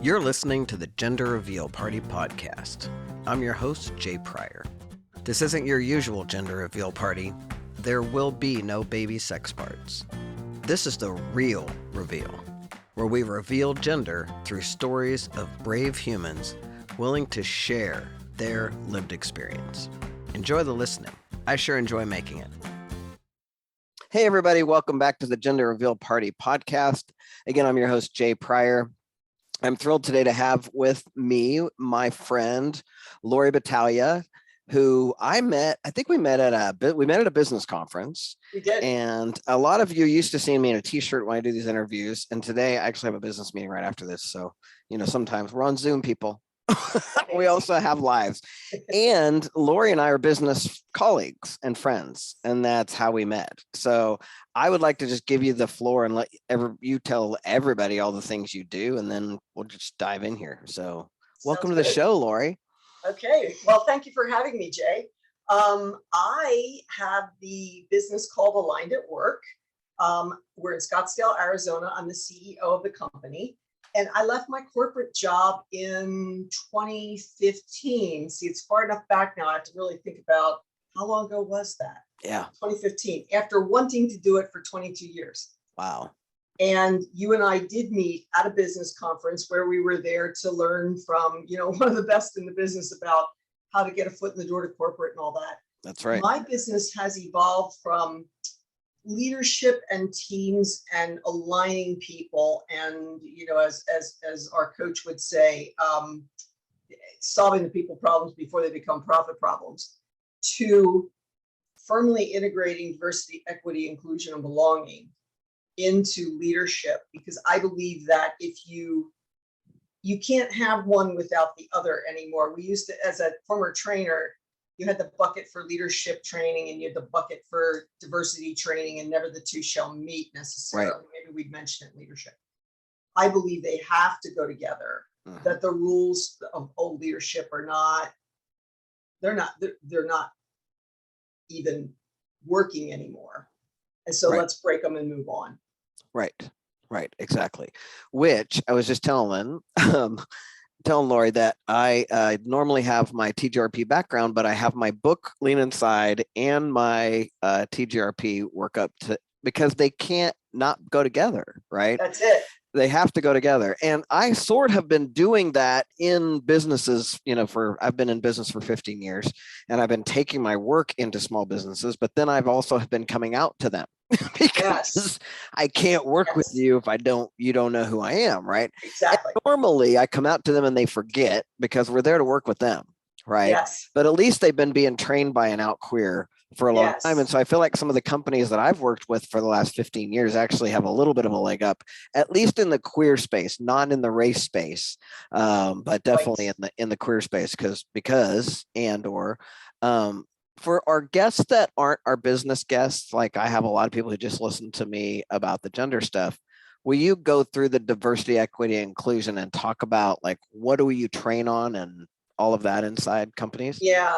You're listening to the Gender Reveal Party podcast. I'm your host, Jay Pryor. This isn't your usual gender reveal party. There will be no baby sex parts. This is the real reveal, where we reveal gender through stories of brave humans willing to share their lived experience. Enjoy the listening. I sure enjoy making it. Hey, everybody. Welcome back to the Gender Reveal Party podcast. Again, I'm your host, Jay Pryor. I'm thrilled today to have with me my friend, Laurie Battaglia, who I think we met at a business conference. We did. And a lot of you used to seeing me in a t-shirt when I do these interviews. And today I actually have a business meeting right after this. So, sometimes we're on Zoom, people. We also have lives. And Laurie and I are business colleagues and friends, and that's how we met. So I would like to just give you the floor and let you tell everybody all the things you do, and then we'll just dive in here. So welcome to the show, Laurie. Okay. Well, thank you for having me, Jay. I have the business called Aligned at Work. We're in Scottsdale, Arizona. I'm the CEO of the company. And I left my corporate job in 2015. See, it's far enough back now. I have to really think about how long ago was that? Yeah. 2015, after wanting to do it for 22 years. Wow. And you and I did meet at a business conference where we were there to learn from, one of the best in the business about how to get a foot in the door to corporate and all that. That's right. My business has evolved from leadership and teams and aligning people and as our coach would say, solving the people problems before they become profit problems, to firmly integrating diversity, equity, inclusion, and belonging into leadership, because I believe that if you can't have one without the other anymore. We used to, as a former trainer, you had the bucket for leadership training and you had the bucket for diversity training, and never the two shall meet necessarily. Right. Maybe we'd mention it in leadership. I believe they have to go together, that the rules of old leadership are not, they're not even working anymore. And so let's break them and move on. Right, exactly. Which I was just telling Laurie that I normally have my TGRP background, but I have my book Lean Inside and my TGRP workup because they can't not go together, right? That's it. They have to go together. And I sort of have been doing that in businesses, I've been in business for 15 years, and I've been taking my work into small businesses, but then I've also been coming out to them because I can't work with you if you don't know who I am, right? Exactly. And normally I come out to them and they forget because we're there to work with them, right? Yes. But at least they've been being trained by an out queer for a long time. And so I feel like some of the companies that I've worked with for the last 15 years actually have a little bit of a leg up, at least in the queer space, not in the race space, but definitely in the queer space for our guests that aren't our business guests, like I have a lot of people who just listen to me about the gender stuff. Will you go through the diversity, equity, and inclusion and talk about like what do you train on and all of that inside companies? Yeah.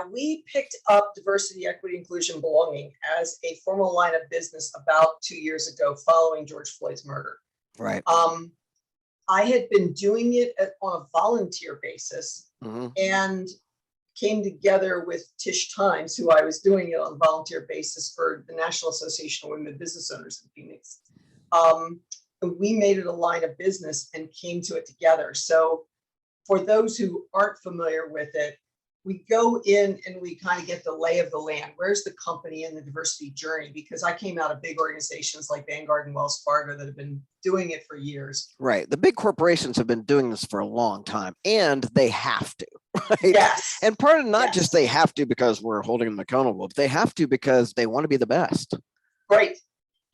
We picked up diversity, equity, inclusion, belonging as a formal line of business about 2 years ago, following George Floyd's murder. Right. I had been doing it on a volunteer basis and came together with Tish Times, who I was doing it on a volunteer basis for the National Association of Women Business Owners in Phoenix. And we made it a line of business and came to it together. So for those who aren't familiar with it, we go in and we kind of get the lay of the land. Where's the company in the diversity journey? Because I came out of big organizations like Vanguard and Wells Fargo that have been doing it for years. Right. The big corporations have been doing this for a long time, and they have to. Right? Yes. And part of not just they have to because we're holding them accountable, but they have to because they want to be the best. Right.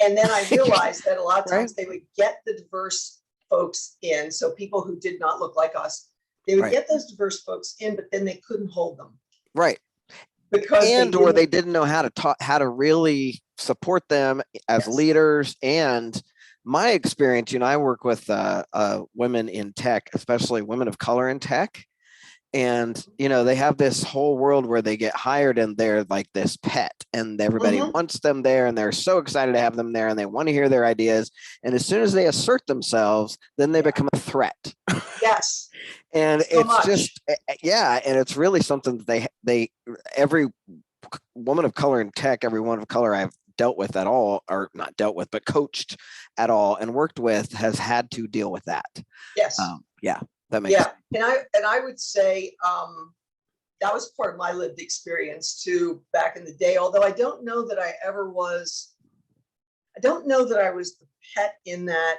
And then I realized that a lot of times they would get the diverse folks in. So people who did not look like us, they would get those diverse folks in, but then they couldn't hold them. Right. Because they didn't know how to really support them as leaders. And my experience, I work with women in tech, especially women of color in tech. And, they have this whole world where they get hired and they're like this pet and everybody wants them there and they're so excited to have them there and they want to hear their ideas. And as soon as they assert themselves, then they become a threat. Yes. And So it's much. just, and it's really something that every woman of color in tech, every woman of color I've dealt with at all, or not dealt with, but coached at all and worked with has had to deal with that. Yes. That makes sense. And I would say that was part of my lived experience too back in the day. Although I don't know that I was the pet in that.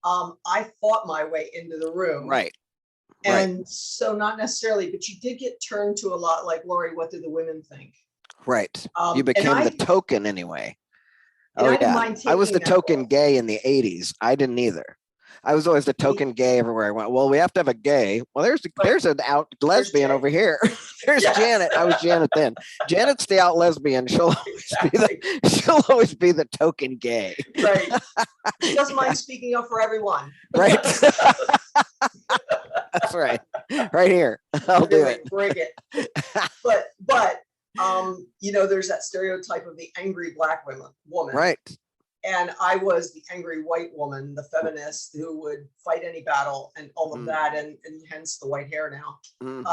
I fought my way into the room. Right. And so not necessarily, but you did get turned to a lot like, Laurie, what do the women think? Right. You became the token anyway. I didn't mind I was the taking that token role. gay in the 80s. I didn't either. I was always the token gay everywhere I went. Well, we have to have a gay. Well, there's an out lesbian over here. There's Janet. I was Janet then. Janet's the out lesbian. She'll always be the token gay. Right. She doesn't mind speaking up for everyone. Right. That's right. Right here. I'll do it. Bring it. But there's that stereotype of the angry black woman. Right. And I was the angry white woman, the feminist who would fight any battle and all of that, and hence the white hair now, and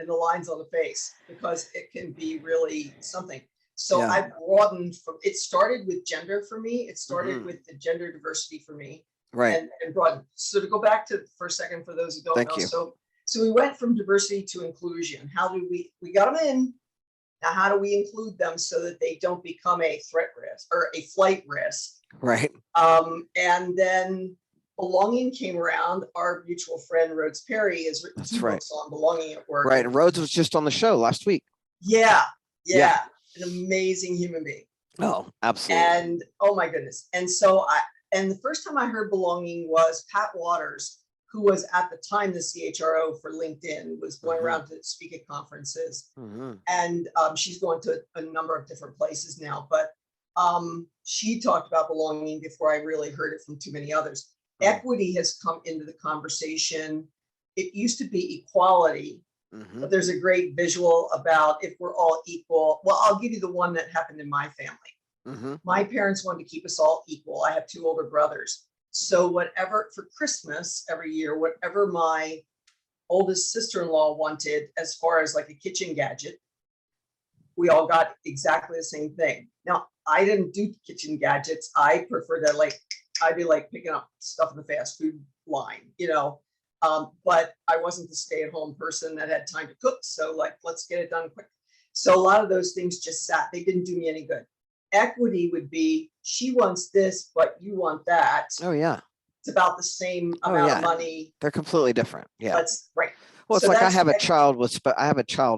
the lines on the face, because it can be really something. So I broadened from, it started with gender for me. It started with the gender diversity for me. Right. And broadened. So to go back to for a second, for those who don't know. You. So we went from diversity to inclusion. How do we got them in? Now, how do we include them so that they don't become a threat risk or a flight risk? Right. And then belonging came around. Our mutual friend, Rhodes Perry, has written two books on belonging at work. Right. And Rhodes was just on the show last week. Yeah. An amazing human being. Oh, absolutely. And oh my goodness. And so the first time I heard belonging was Pat Waters, who was at the time the CHRO for LinkedIn, was going around to speak at conferences. And she's going to a number of different places now, but she talked about belonging before I really heard it from too many others. Equity has come into the conversation. It used to be equality, but there's a great visual about if we're all equal. Well, I'll give you the one that happened in my family. My parents wanted to keep us all equal. I have two older brothers. So whatever for Christmas every year, whatever my oldest sister-in-law wanted as far as like a kitchen gadget, we all got exactly the same thing. Now, I didn't do kitchen gadgets. I prefer to I'd be like picking up stuff in the fast food line, but I wasn't the stay-at-home person that had time to cook. So let's get it done quick. So a lot of those things just sat. They didn't do me any good. Equity would be, she wants this, but you want that. Oh, yeah. It's about the same amount of money. They're completely different. Yeah. That's right. Well, it's like I have a child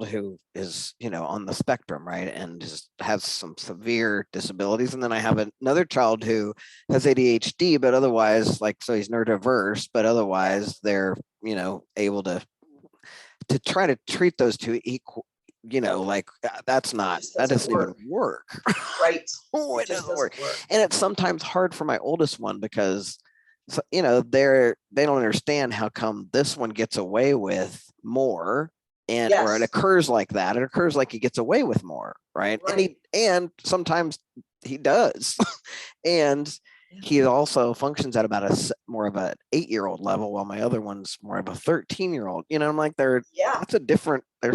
who is, on the spectrum, right, and has some severe disabilities, and then I have another child who has ADHD, but otherwise, so he's neurodiverse, but otherwise they're, able to try to treat those two equal. That doesn't even work. Right. It doesn't work. And it's sometimes hard for my oldest one because, they don't understand how come this one gets away with more, or it occurs like that. It occurs like he gets away with more, right? And sometimes he does, and he also functions at about more of an 8-year-old level, while my other one's more of a 13-year-old. I'm like, that's a different. They're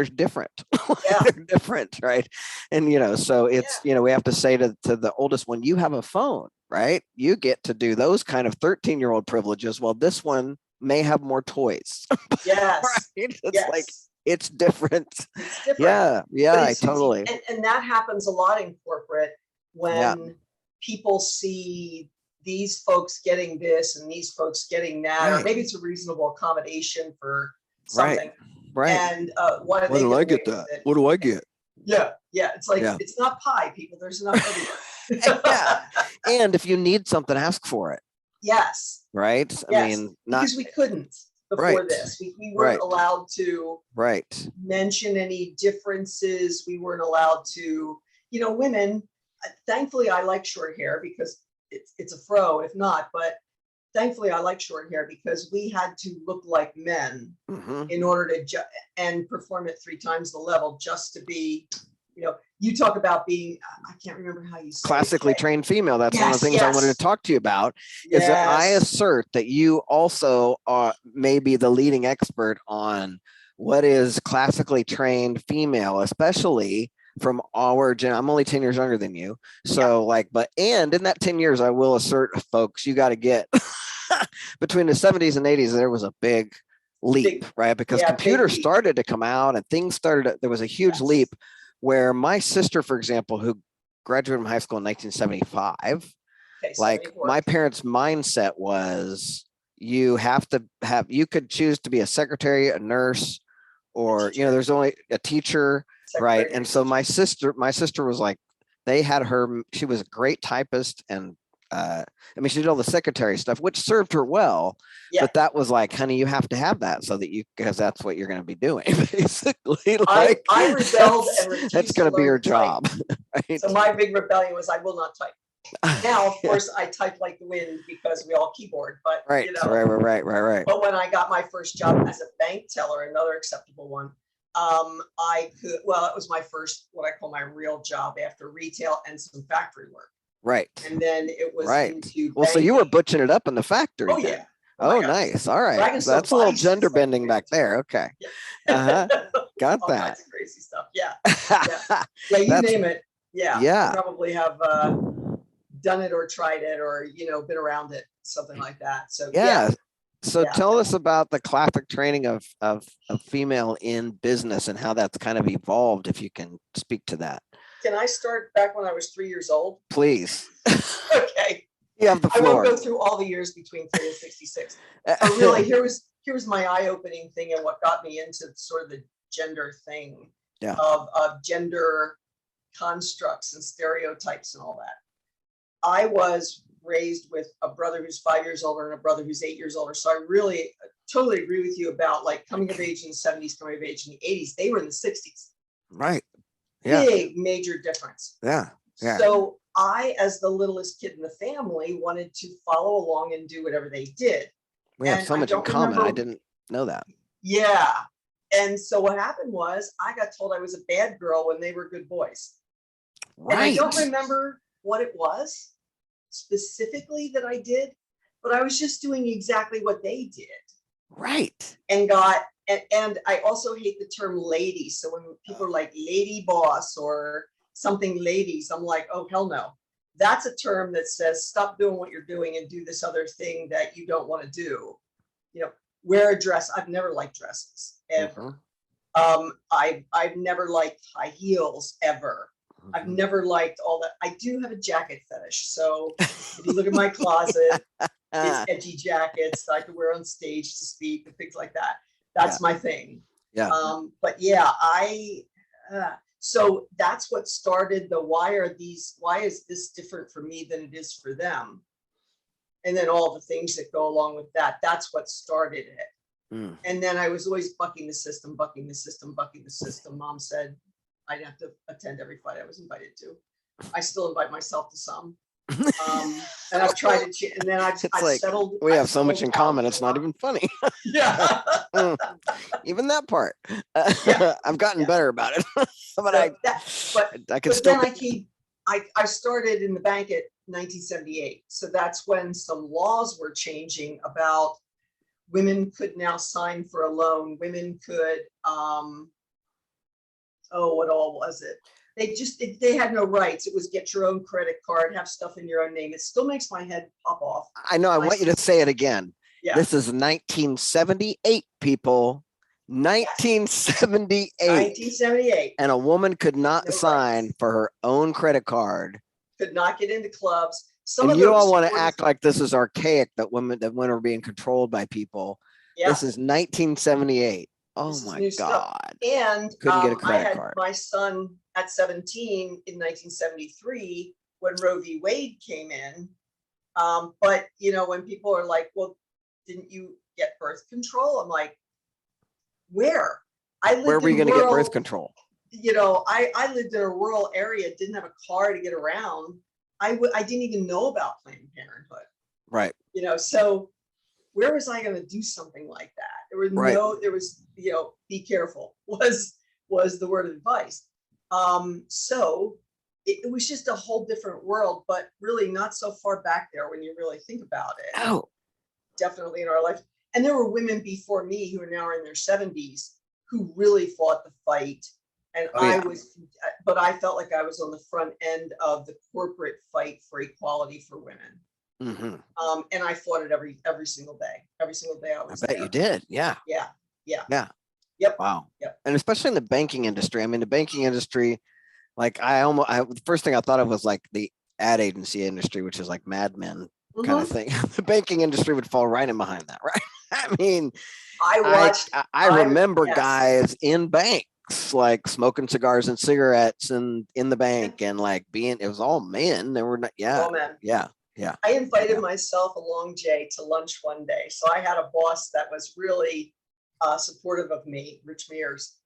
different. They're different, right? And so it's we have to say to the oldest one, you have a phone, right? You get to do those kind of 13-year-old privileges. Well, this one may have more toys. Yes, right? It's it's different. It's different. Yeah, totally. And that happens a lot in corporate when people see these folks getting this and these folks getting that, or maybe it's a reasonable accommodation for something. Right. And why do I get that? What do I get? Yeah. It's like, it's not pie, people. There's enough everywhere. And if you need something, ask for it. Yes. Right. Yes. Because we couldn't before this. We weren't allowed to mention any differences. We weren't allowed to, women, thankfully I like short hair because it's a fro, if not, but thankfully I like short hair because we had to look like men in order to and perform at 3 times the level just to be, you talk about being, I can't remember how you say classically trained female. That's one of the things I wanted to talk to you about, is that I assert that you also are maybe the leading expert on what is classically trained female, especially from our gen. I'm only 10 years younger than you. So and in that 10 years, I will assert, folks, you got to get between the 70s and 80s, there was a big leap, right? Because computers started to come out and things started, there was a huge leap where my sister, for example, who graduated from high school in 1975, my parents' mindset was you have to have, you could choose to be a secretary, a nurse, or, there's only a teacher, right? And so my sister was like, they had her, she was a great typist, and she did all the secretary stuff, which served her well, but that was like, honey, you have to have that so that because that's what you're going to be doing, basically. I rebelled and refused. That's going to be your job. Right? So my big rebellion was, I will not type. Now, of course, I type like the wind because we all keyboard, but right. But when I got my first job as a bank teller, another acceptable one, I could, it was my first, what I call my real job after retail and some factory work. Right. And then it was into banking. So you were butching it up in the factory. Oh, then. Oh, nice. All right. So that's a little gender bending back there. Okay. Got all that. kinds of crazy stuff. You name it. I probably have done it or tried it or, been around it, something like that. So, So tell us about the classic training of female in business and how that's kind of evolved, if you can speak to that. Can I start back when I was 3 years old? Please. Okay. You have the floor. I won't go through all the years between 3 and 66. But really, here was my eye-opening thing and what got me into sort of the gender thing of gender constructs and stereotypes and all that. I was raised with a brother who's 5 years older and a brother who's 8 years older. So I really totally agree with you about like coming of age in the 70s, coming of age in the 80s. They were in the 60s. Right. Yeah. Big, major difference. Yeah. So I, as the littlest kid in the family, wanted to follow along and do whatever they did. We have so much in common. I didn't know that. Yeah. And so what happened was I got told I was a bad girl when they were good boys. Right. And I don't remember what it was specifically that I did, but I was just doing exactly what they did. Right. And and I also hate the term lady. So when people are like lady boss or something ladies, I'm like, oh, hell no. That's a term that says stop doing what you're doing and do this other thing that you don't want to do. Wear a dress. I've never liked dresses ever. I've never liked high heels ever. I've never liked all that. I do have a jacket fetish. So if you look at my closet, it's edgy jackets that I could wear on stage to speak and things like that. That's my thing. Yeah. But so that's what started the why is this different for me than it is for them? And then all the things that go along with that. That's what started it. And then I was always bucking the system. Mom said I'd have to attend every fight I was invited to. I still invite myself to some. And I've tried to, and then I've settled. We have so much in common. It's not even funny. Yeah. Even that part. I've gotten better about it. But I can still. I started in the bank at 1978. So that's when some laws were changing about women could now sign for a loan. Women could, what all was it? They had no rights. It was get your own credit card, have stuff in your own name. It still makes my head pop off. I know. I want you to say it again. Yeah. This is 1978, people. 1978. 1978. And a woman could not sign for her own credit card. Could not get into clubs. And you all want to act like this is archaic, that women are being controlled by people. Yeah. This is 1978. Oh my God. And couldn't get a credit I had card. My son at 17 in 1973 when Roe v. Wade came in. But when people are like, well, didn't you get birth control? I'm like, where? Where were you going to get birth control? I lived in a rural area, didn't have a car to get around. I didn't even know about Planned Parenthood. Right. So where was I going to do something like that? There was be careful was the word of advice. So it was just a whole different world, but really not so far back there when you really think about it. Oh, definitely in our life. And there were women before me who are now in their 70s who really fought the fight. And but I felt like I was on the front end of the corporate fight for equality for women. Mm-hmm. And I fought it every single day. Every single day I was I bet there. you did. Yeah. Yeah. Yeah. Yeah. Yep. Wow. Yep. And especially in the banking industry. I mean, the banking industry, like the first thing I thought of was like the ad agency industry, which is like Mad Men kind of thing. The banking industry would fall right in behind that, right? I mean, I remember guys in banks like smoking cigars and cigarettes and in the bank and like it was all men. There were not, all men. Yeah. I invited myself along, Jay, to lunch one day. So I had a boss that was really supportive of me, Rich Mears.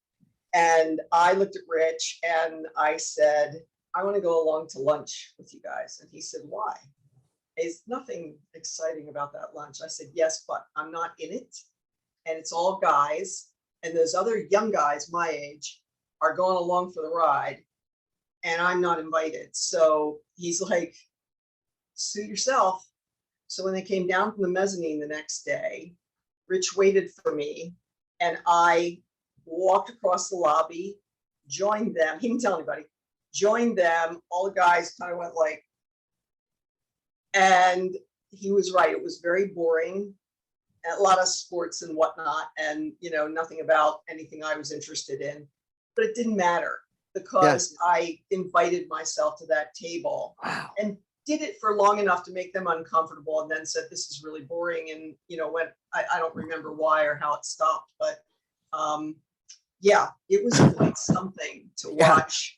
And I looked at Rich and I said, I want to go along to lunch with you guys. And he said, why? There's nothing exciting about that lunch. I said, yes, but I'm not in it. And it's all guys. And those other young guys my age are going along for the ride. And I'm not invited. So he's like, suit yourself. So when they came down from the mezzanine the next day, Rich waited for me and I walked across the lobby, joined them. He didn't tell anybody, joined them. All the guys kind of went like, and he was right. It was very boring, a lot of sports and whatnot, and nothing about anything I was interested in. But it didn't matter because I invited myself to that table and did it for long enough to make them uncomfortable, and then said, "This is really boring." And when I don't remember why or how it stopped, but it was quite something to watch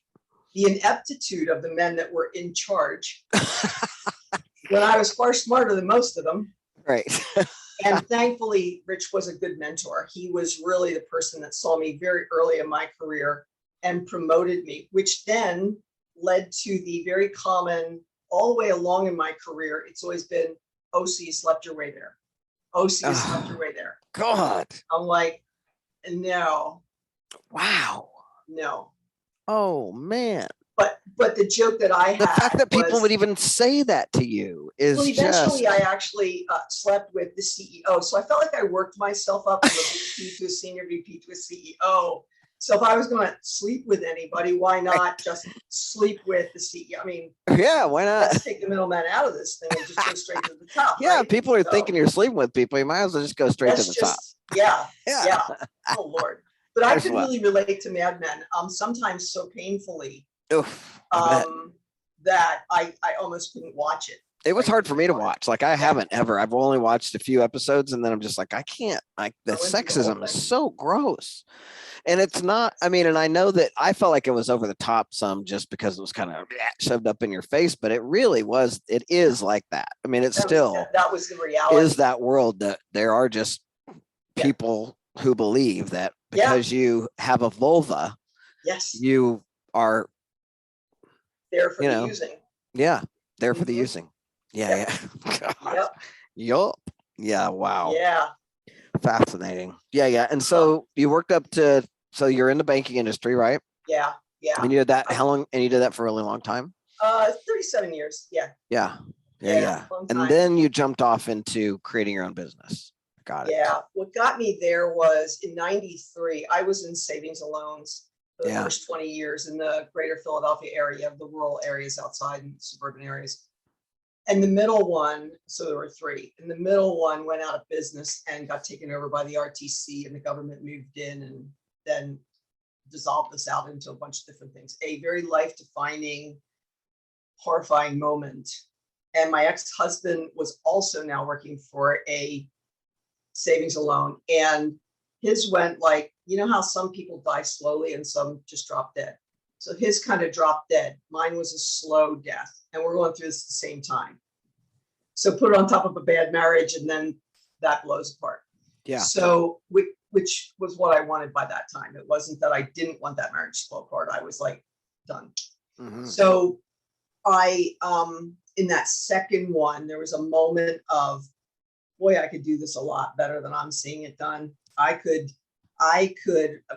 the ineptitude of the men that were in charge. When I was far smarter than most of them. Right. And thankfully, Rich was a good mentor. He was really the person that saw me very early in my career and promoted me, which then led to the very common, all the way along in my career, it's always been, oh, so you slept your way there. Oh, so you slept your way there. God. I'm like, no. Wow. No. Oh, man. But the joke that I had, the fact that people would even say that to you is eventually I actually slept with the CEO. So I felt like I worked myself up from a VP to a senior VP to a CEO. So if I was going to sleep with anybody, why not just sleep with the CEO? I mean, why not? Let's take the middleman out of this thing and just go straight to the top. Yeah, right? people are thinking you're sleeping with people. You might as well just go straight to the top. Yeah. Oh, Lord. But I could really relate to Mad Men, sometimes so painfully. Oof, that I almost couldn't watch it. It was hard for me to watch. Like I haven't ever. I've only watched a few episodes, and then I'm just like, I can't. Like the sexism is so gross, and it's not. I mean, and I know that I felt like it was over the top some just because it was kind of shoved up in your face, but it really was. It is like that. I mean, that was the reality. Is that world that there are just people who believe that because you have a vulva, you are there for the using. Yeah, there for the using. Yeah. Yup. Yeah. Wow. Yeah. Fascinating. Yeah. And so you worked up to. So you're in the banking industry, right? Yeah. And you did that. How long? And you did that for a really long time. 37 years. Yeah. And then you jumped off into creating your own business. Got it. Yeah. What got me there was in '93. I was in savings and loans for the first 20 years in the greater Philadelphia area, the rural areas outside and suburban areas. And the middle one, so there were three, and the middle one went out of business and got taken over by the RTC, and the government moved in and then dissolved this out into a bunch of different things. A very life-defining, horrifying moment. And my ex-husband was also now working for a savings and loan, and his went like, how some people die slowly and some just drop dead. So his kind of dropped dead. Mine was a slow death, and we're going through this at the same time. So put it on top of a bad marriage, and then that blows apart. Yeah. So which was what I wanted by that time. It wasn't that I didn't want that marriage to blow apart. I was like done. Mm-hmm. So I in that second one, there was a moment of, boy, I could do this a lot better than I'm seeing it done. I could,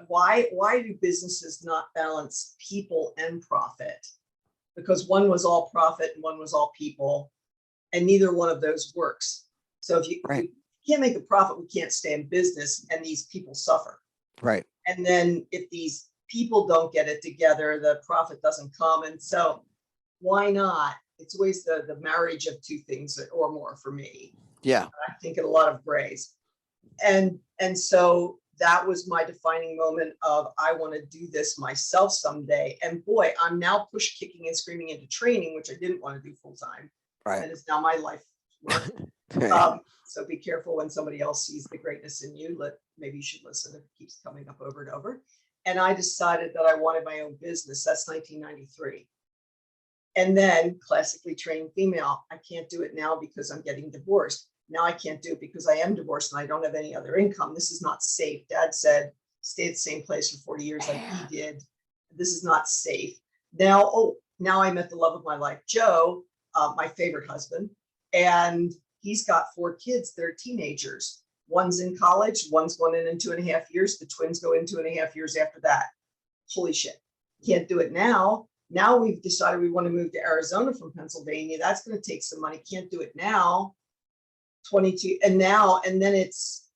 why do businesses not balance people and profit? Because one was all profit and one was all people, and neither one of those works. So if you can't make a profit, we can't stay in business, and these people suffer. Right. And then if these people don't get it together, the profit doesn't come. And so why not? It's always the marriage of two things or more for me. Yeah. I think in a lot of grays. And so that was my defining moment of, I want to do this myself someday. And boy, I'm now push kicking and screaming into training, which I didn't want to do full time. Right. And it's now my life work. So be careful when somebody else sees the greatness in you. Maybe you should listen if it keeps coming up over and over. And I decided that I wanted my own business. That's 1993. And then classically trained female. I can't do it now because I'm getting divorced. Now I can't do it because I am divorced and I don't have any other income. This is not safe. Dad said, stay at the same place for 40 years like he did. This is not safe. Now I met the love of my life, Joe, my favorite husband. And he's got 4 kids. They're teenagers. One's in college. One's going in 2.5 years. The twins go in 2.5 years after that. Holy shit. Can't do it now. Now we've decided we want to move to Arizona from Pennsylvania. That's going to take some money. Can't do it now. 22. And then it's,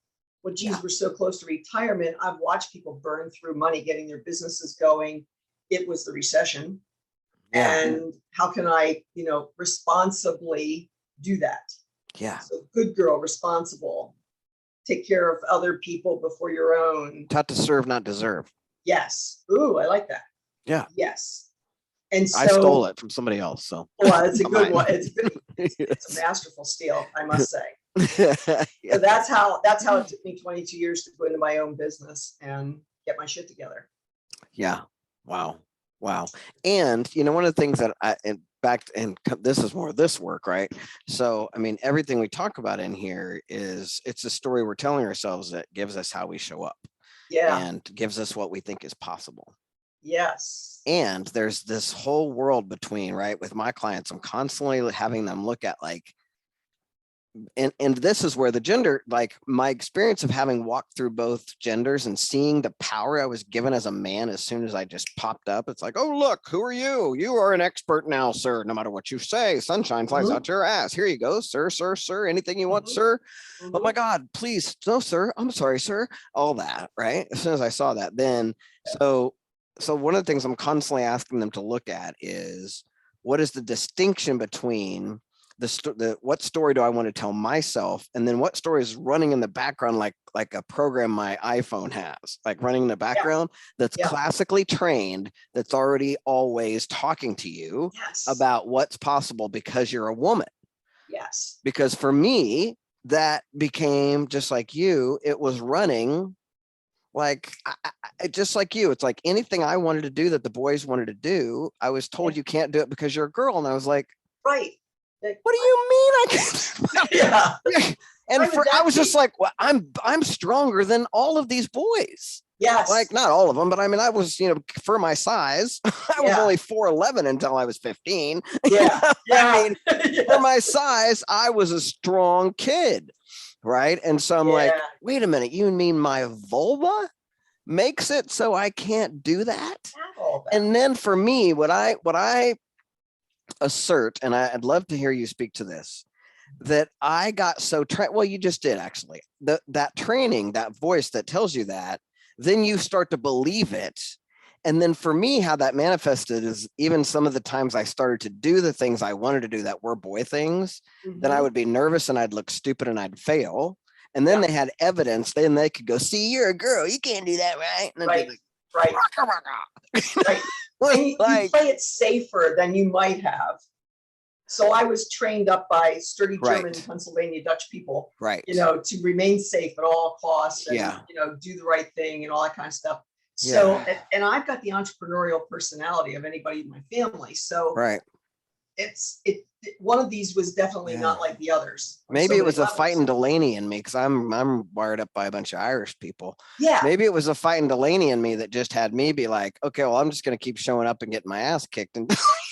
well, geez, we're so close to retirement. I've watched people burn through money getting their businesses going. It was the recession. Yeah. And how can I, responsibly do that? Yeah. So good girl, responsible. Take care of other people before your own. Taught to serve, not deserve. Yes. Ooh, I like that. Yeah. Yes. And so I stole it from somebody else. So well, it's a good one. It's a masterful steal, I must say. Yeah. So that's how it took me 22 years to go into my own business and get my shit together. Yeah. Wow. And one of the things that this is more of this work, right? So, I mean, everything we talk about in here it's a story we're telling ourselves that gives us how we show up. Yeah. And gives us what we think is possible. Yes. And there's this whole world between, right? With my clients, I'm constantly having them look at and this is where the gender, my experience of having walked through both genders and seeing the power I was given as a man as soon as I just popped up, it's like, oh, look, who are you? You are an expert now, sir. No matter what you say, sunshine flies out your ass. Here you go, sir. Anything you want, sir. Oh my God, please. No, sir. I'm sorry, sir. All that, right? As soon as I saw that, then, so one of the things I'm constantly asking them to look at is, what is the distinction between what story do I want to tell myself, and then what story is running in the background like a program my iPhone has, running in the background that's classically trained, that's already always talking to you about what's possible because you're a woman. Yes. Because for me, that became just like you, it was running just like you. It's like anything I wanted to do that the boys wanted to do, I was told you can't do it because you're a girl. And I was like, right. What do you mean I can't? Yeah. And I was just like, well, I'm stronger than all of these boys. Yes. Not all of them, but I mean, I was, for my size, I was only 4'11" until I was 15. Yeah. I mean, for my size, I was a strong kid. Right. And so I'm like, wait a minute, you mean my vulva makes it so I can't do that? And then for me, what I assert, and I'd love to hear you speak to this, that I got so well, you just did actually, that training, that voice that tells you that, then you start to believe it. And then for me, how that manifested is even some of the times I started to do the things I wanted to do that were boy things, then I would be nervous and I'd look stupid and I'd fail. And then they had evidence, then they could go, see, you're a girl, you can't do that, right? And right. Right. And you play it safer than you might have. So I was trained up by sturdy German, Pennsylvania Dutch people, to remain safe at all costs and, do the right thing and all that kind of stuff. So, and I've got the entrepreneurial personality of anybody in my family. So one of these was definitely not like the others. Maybe it was a fighting Delaney in me because I'm wired up by a bunch of Irish people. Yeah. Maybe it was a fighting Delaney in me that just had me be like, okay, well, I'm just going to keep showing up and getting my ass kicked. And,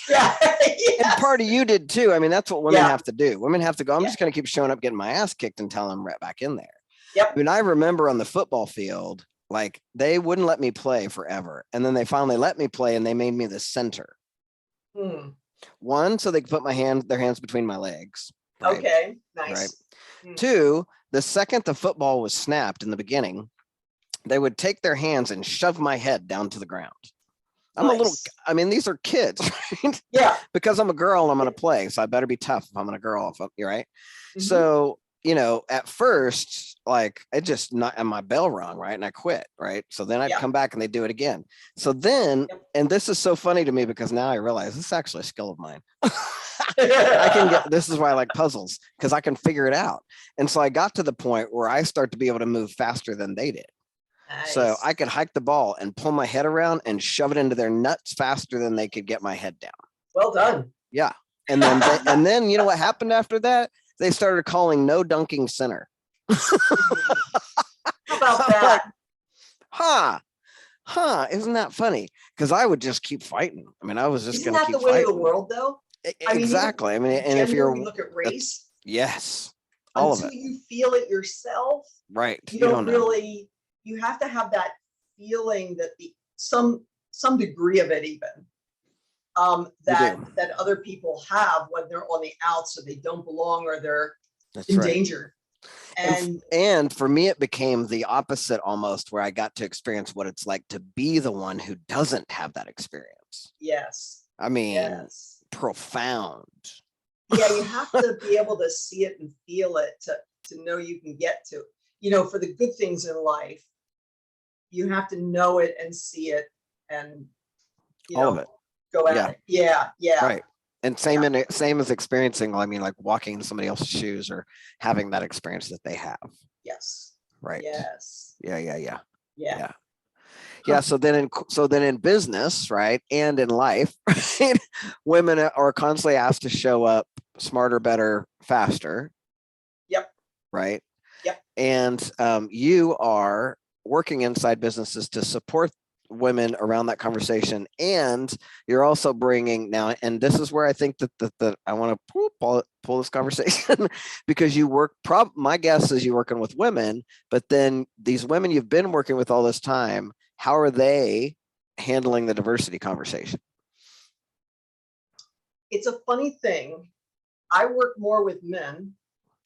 yeah. Yes. And part of you did too. I mean, that's what women have to do. Women have to go, I'm just going to keep showing up, getting my ass kicked until I'm right back in there. Yep. I mean, I remember on the football field, like they wouldn't let me play forever. And then they finally let me play and they made me the center. One, so they could put their hands between my legs. Right? Okay, nice. Right. Two, the second the football was snapped in the beginning, they would take their hands and shove my head down to the ground. These are kids, right? Yeah. Because I'm a girl and I'm going to play, so I better be tough if I'm a girl. You're right. Mm-hmm. So, at first, like it just and my bell rung, right? And I quit, right? So then I'd come back and they'd do it again. So then, and this is so funny to me because now I realize this is actually a skill of mine. This is why I like puzzles, because I can figure it out. And so I got to the point where I start to be able to move faster than they did. Nice. So I could hike the ball and pull my head around and shove it into their nuts faster than they could get my head down. Well done. Yeah. And then you know what happened after that? They started calling no dunking center. How about that? Like, isn't that funny? Because I would just keep fighting. I mean, I was just going to keep fighting. Isn't that the way of the world, though? Exactly. I mean, and if you're, we look at race. Yes. All of it. Until you feel it yourself. Right. You don't really, you have to have that feeling that some degree of it even. That other people have when they're on the outs, so they don't belong or they're in danger. And for me, it became the opposite almost, where I got to experience what it's like to be the one who doesn't have that experience. Yes. I mean, profound. Yeah, you have to be able to see it and feel it to know you can get to, for the good things in life, you have to know it and see it and, all of it. Go at it. Yeah. Right. And same as experiencing, like walking in somebody else's shoes or having that experience that they have. Yes. Right. Yes. Yeah. Yeah. So then in business, right, and in life, right, women are constantly asked to show up smarter, better, faster. Yep. Right. Yep. And you are working inside businesses to support women around that conversation, and you're also bringing now, and this is where I think that I want to pull this conversation because you work. My guess is you're working with women, but then these women you've been working with all this time, how are they handling the diversity conversation? It's a funny thing. I work more with men,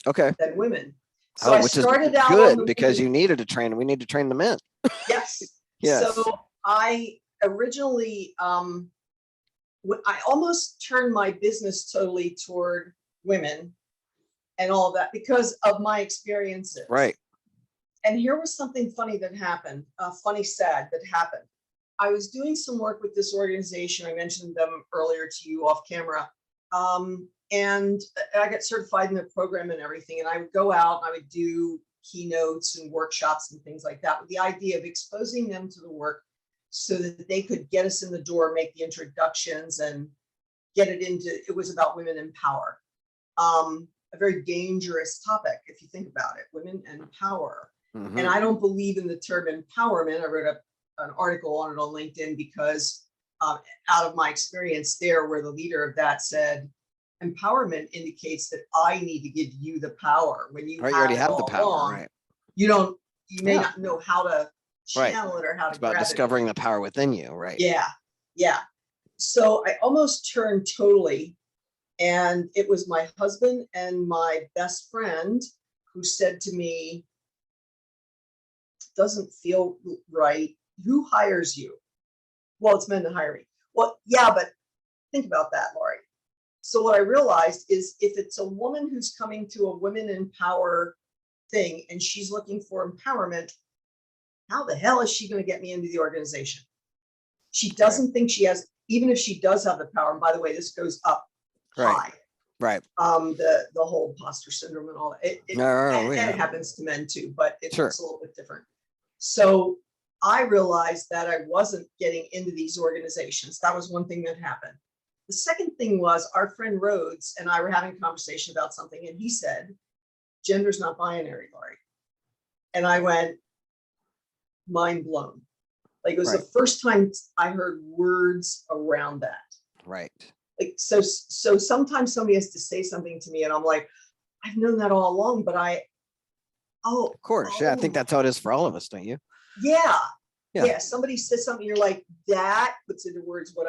than women. So I started out good because you needed to train. We need to train the men. Yes. Yes. So I originally, I almost turned my business totally toward women and all of that because of my experiences. Right. And here was something funny that happened, sad that happened. I was doing some work with this organization. I mentioned them earlier to you off camera. And I got certified in the program and everything. And I would go out and I would do keynotes and workshops and things like that with the idea of exposing them to the work so that they could get us in the door, make the introductions and get it was about women in power. A very dangerous topic, if you think about it, women and power. Mm-hmm. And I don't believe in the term empowerment. I wrote an article on it on LinkedIn because out of my experience there, where the leader of that said, empowerment indicates that I need to give you the power. When you already have the power, along, right? You may not know how to channel it or how to grab it. It's about discovering the power within you, right? Yeah. So I almost turned totally, and it was my husband and my best friend who said to me, "Doesn't feel right. Who hires you?" Well, it's men that hire me. Well, yeah, but think about that, Laurie. So what I realized is if it's a woman who's coming to a women in power thing and she's looking for empowerment, how the hell is she going to get me into the organization? She doesn't think she has, even if she does have the power. And by the way, this goes up high. Right. The whole imposter syndrome and all that. It happens to men too, but it's a little bit different. So I realized that I wasn't getting into these organizations. That was one thing that happened. The second thing was our friend Rhodes and I were having a conversation about something, and he said, gender's not binary, Laurie. And I went, mind blown. Like, it was the first time I heard words around that. Right. Like, so sometimes somebody has to say something to me and I'm like, I've known that all along, but of course. Yeah. I think that's how it is for all of us. Don't you? Yeah. Somebody says something, you're like, that puts into words what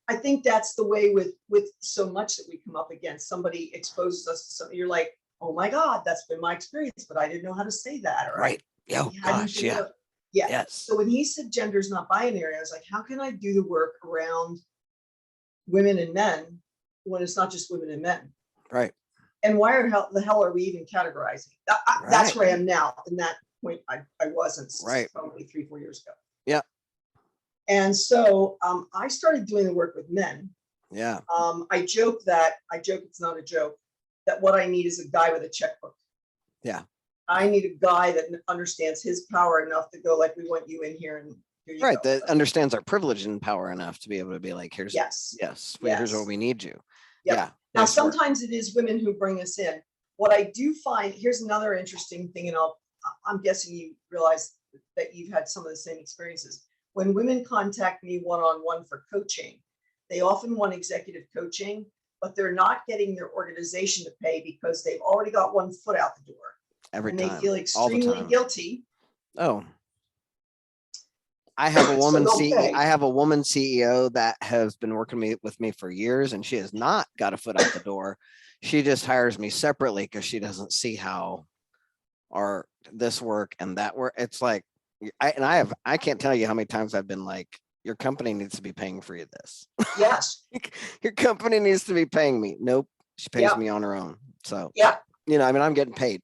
I think that's the way with so much that we come up against. Somebody exposes us to something. You're like, oh my God, that's been my experience, but I didn't know how to say that. Or right. Yeah. Oh, gosh. Yeah. Yeah. Yes. So when he said gender's not binary, I was like, how can I do the work around women and men when it's not just women and men? Right. And why the hell are we even categorizing? That's where I am now. In that point, I wasn't probably 3-4 years ago. Yeah. And so I started doing the work with men. Yeah. I joke it's not a joke, that what I need is a guy with a checkbook. Yeah. I need a guy that understands his power enough to go, like, we want you in here, and here you go. That understands our privilege and power enough to be able to be like, here's here's where we need you. Yep. Yeah. Now, sometimes it is women who bring us in. What I do find, here's another interesting thing, and I'm guessing you realize that you've had some of the same experiences. When women contact me one-on-one for coaching, they often want executive coaching, but they're not getting their organization to pay because they've already got one foot out the door. Every time. They feel extremely guilty. Oh. I have a woman I have a woman CEO that has been working with me for years, and she has not got a foot out the door. She just hires me separately because she doesn't see how this work and that work. It's like, I can't tell you how many times I've been like, your company needs to be paying for you this. Yes. Your company needs to be paying me. Nope. She pays me on her own. So, I'm getting paid.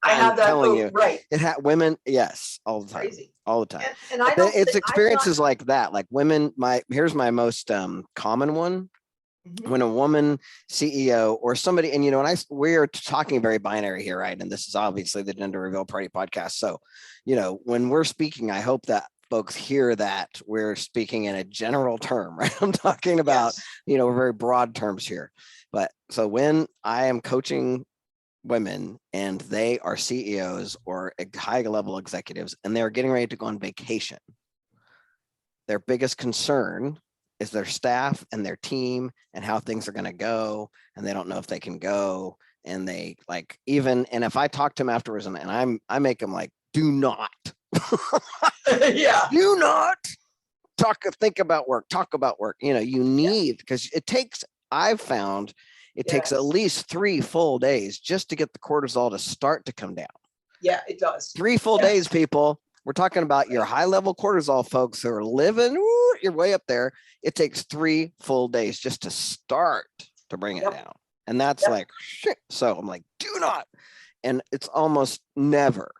I have that. Right. It had women. Yes. All the time. Crazy. All the time. And it's experiences like that. Like women, here's my most common one. Mm-hmm. When a woman CEO or somebody, and we're talking very binary here, right? And this is obviously the Gender Reveal Party podcast. So, when we're speaking, I hope that folks hear that we're speaking in a general term, right? I'm talking about, very broad terms here. But so when I am coaching women and they are CEOs or high level executives and they're getting ready to go on vacation, their biggest concern is their staff and their team and how things are going to go. And they don't know if they can go. And they and if I talk to them afterwards and I make them like, do not, do not think about work, talk about work. You need, because I've found it takes at least 3 full days just to get the cortisol to start to come down. Yeah, it does. 3 full days, people. We're talking about your high level cortisol folks who are living, you're way up there. It takes 3 full days just to start to bring it down. And that's like, shit. So I'm like, do not. And it's almost never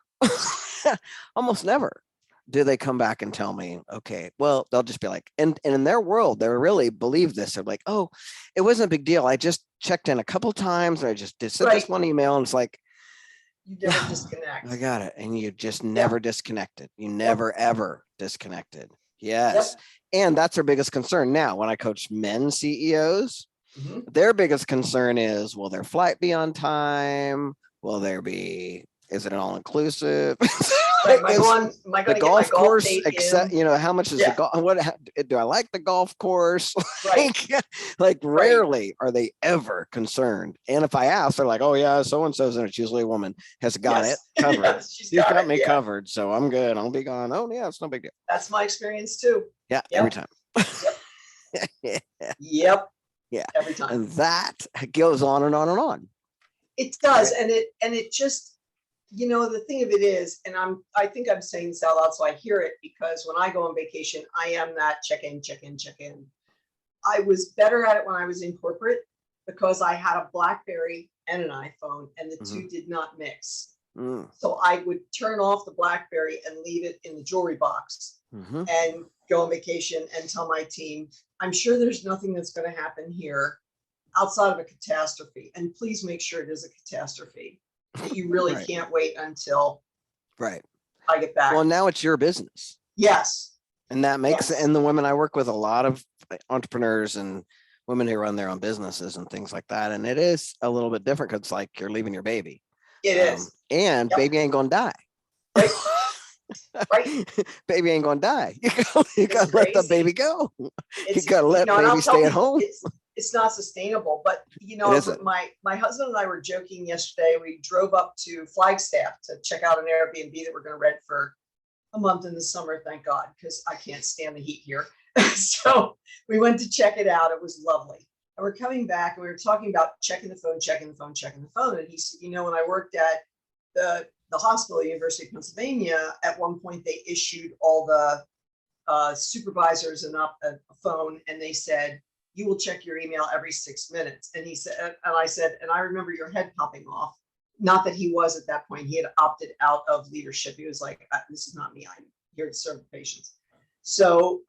do they come back and tell me, okay, well, they'll just be like, and in their world, they really believe this. They're like, oh, it wasn't a big deal. I just checked in a couple of times and I just sent this one email, and it's like, you never disconnect. I got it. And you just never disconnected. You never, ever disconnected. Yes. And that's their biggest concern. Now, when I coach men CEOs, their biggest concern is, will their flight be on time? Is it an all-inclusive? The golf course, except, how much is the golf? What do I like the golf course? Rarely are they ever concerned. And if I ask, they're like, oh yeah, so-and-so's, and it's usually a woman, has got it covered. She's got me covered. So I'm good. I'll be gone. Oh yeah, it's no big deal. That's my experience too. Yeah. Every time. Yep. Yeah. Every time. And that goes on and on and on. It does. And it just, the thing of it is, and I think I'm saying this out loud so I hear it, because when I go on vacation, I am that check in. I was better at it when I was in corporate because I had a BlackBerry and an iPhone, and the two did not mix. So I would turn off the BlackBerry and leave it in the jewelry box and go on vacation and tell my team, I'm sure there's nothing that's going to happen here outside of a catastrophe. And please make sure it is a catastrophe. You really can't wait until I get back. Well, now it's your business. Yes. And that makes and the women I work with, a lot of entrepreneurs and women who run their own businesses and things like that. And it is a little bit different because it's like you're leaving your baby. It is. And Yep. baby ain't gonna die. Right. Right. Baby ain't gonna die. You gotta let the baby go. You gotta let baby stay at home. It's not sustainable. But my husband and I were joking yesterday. We drove up to Flagstaff to check out an Airbnb that we're going to rent for a month in the summer, thank God, because I can't stand the heat here. So we went to check it out. It was lovely. And we're coming back and we were talking about checking the phone. And he said, when I worked at the hospital, University of Pennsylvania, at one point they issued all the supervisors a phone, and they said, you will check your email every 6 minutes. And he said, and I said, and I remember your head popping off. Not that he was at that point. He had opted out of leadership. He was like, this is not me. I'm here to serve the patients. So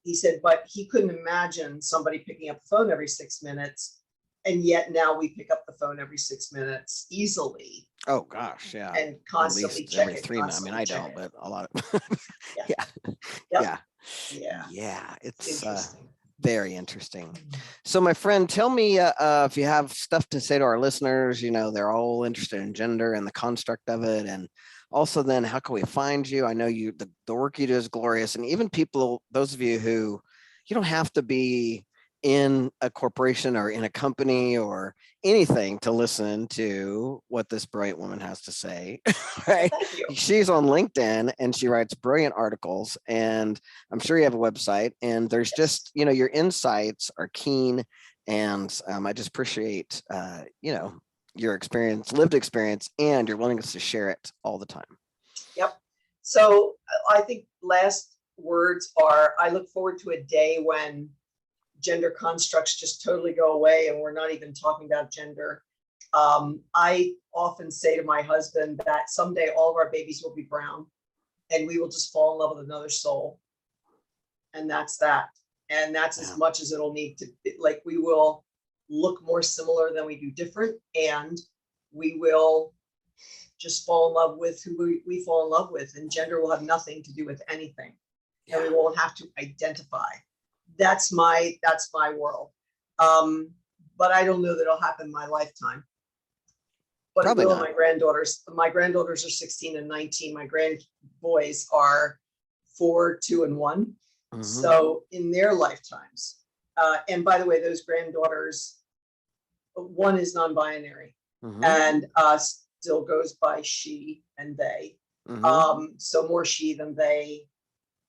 he said, but he couldn't imagine somebody picking up the phone every 6 minutes. And yet now we pick up the phone every 6 minutes easily. Oh gosh, yeah. And constantly check every it. 3 minutes. I mean, I don't, but a lot of yeah. It's very interesting. So my friend, tell me if you have stuff to say to our listeners. They're all interested in gender and the construct of it, and also then how can we find you? I know the work you do is glorious, and even people, those of you who, you don't have to be in a corporation or in a company or anything to listen to what this brilliant woman has to say, right? She's on LinkedIn and she writes brilliant articles, and I'm sure you have a website, and there's just, your insights are keen. And I just appreciate, your experience, lived experience, and your willingness to share it all the time. Yep. So I think last words are, I look forward to a day when gender constructs just totally go away and we're not even talking about gender. I often say to my husband that someday all of our babies will be brown and we will just fall in love with another soul. And that's that. And that's as much as it'll need to be. Like, we will look more similar than we do different, and we will just fall in love with who we fall in love with, and gender will have nothing to do with anything. And we won't have to identify. That's my world. But I don't know that it'll happen in my lifetime. But probably not. My granddaughters are 16 and 19. My grandboys are 4, 2, and 1. Mm-hmm. So in their lifetimes, and by the way, those granddaughters, one is non-binary, mm-hmm. and still goes by she and they. Mm-hmm. So more she than they,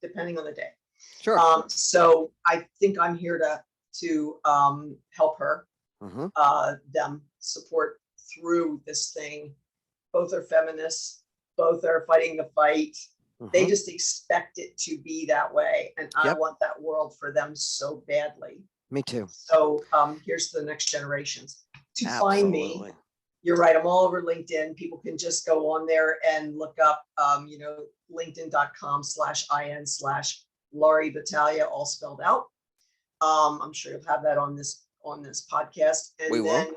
depending on the day. Sure. So I think I'm here to help her, mm-hmm. Them support through this thing. Both are feminists. Both are fighting the fight. Mm-hmm. They just expect it to be that way. And I want that world for them so badly. Me too. So here's to the next generations. To find me, you're right, I'm all over LinkedIn. People can just go on there and look up, linkedin.com/in/Laurie Battaglia, all spelled out. I'm sure you'll have that on this podcast. And we will.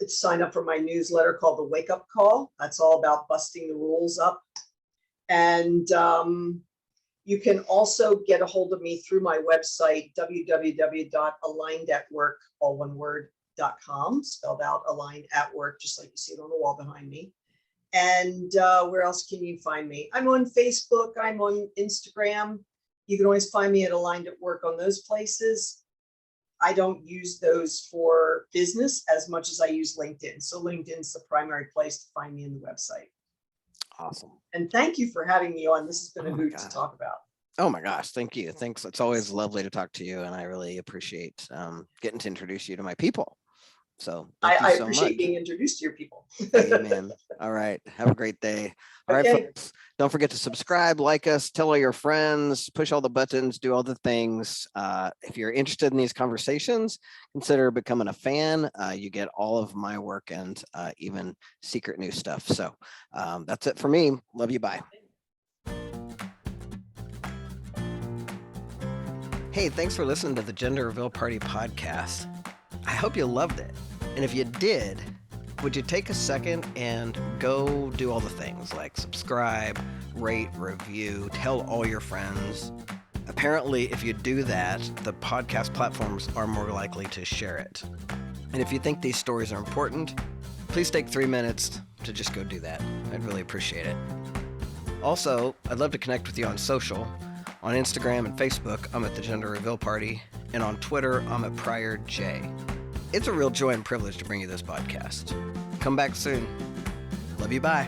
Sign up for my newsletter called The Wake Up Call. That's all about busting the rules up. And you can also get a hold of me through my website, www.alignedatwork.com, spelled out aligned at work, just like you see it on the wall behind me. And where else can you find me? I'm on Facebook. I'm on Instagram. You can always find me at Aligned at Work on those places. I don't use those for business as much as I use LinkedIn. So LinkedIn's the primary place to find me in the website. Awesome. And thank you for having me on. This has been a hoot to talk about. Oh my gosh. Thank you. Thanks. It's always lovely to talk to you. And I really appreciate getting to introduce you to my people. So I appreciate being introduced to your people. Amen. All right. Have a great day. All right, folks. Don't forget to subscribe, like us, tell all your friends, push all the buttons, do all the things. If you're interested in these conversations, consider becoming a fan. You get all of my work and even secret new stuff. So that's it for me. Love you. Bye. Hey, thanks for listening to the Gender Reveal Party podcast. I hope you loved it. And if you did, would you take a second and go do all the things like subscribe, rate, review, tell all your friends. Apparently, if you do that, the podcast platforms are more likely to share it. And if you think these stories are important, please take 3 minutes to just go do that. I'd really appreciate it. Also, I'd love to connect with you on social. On Instagram and Facebook, I'm at the Gender Reveal Party, and on Twitter, I'm at PryorJ. It's a real joy and privilege to bring you this podcast. Come back soon. Love you, bye.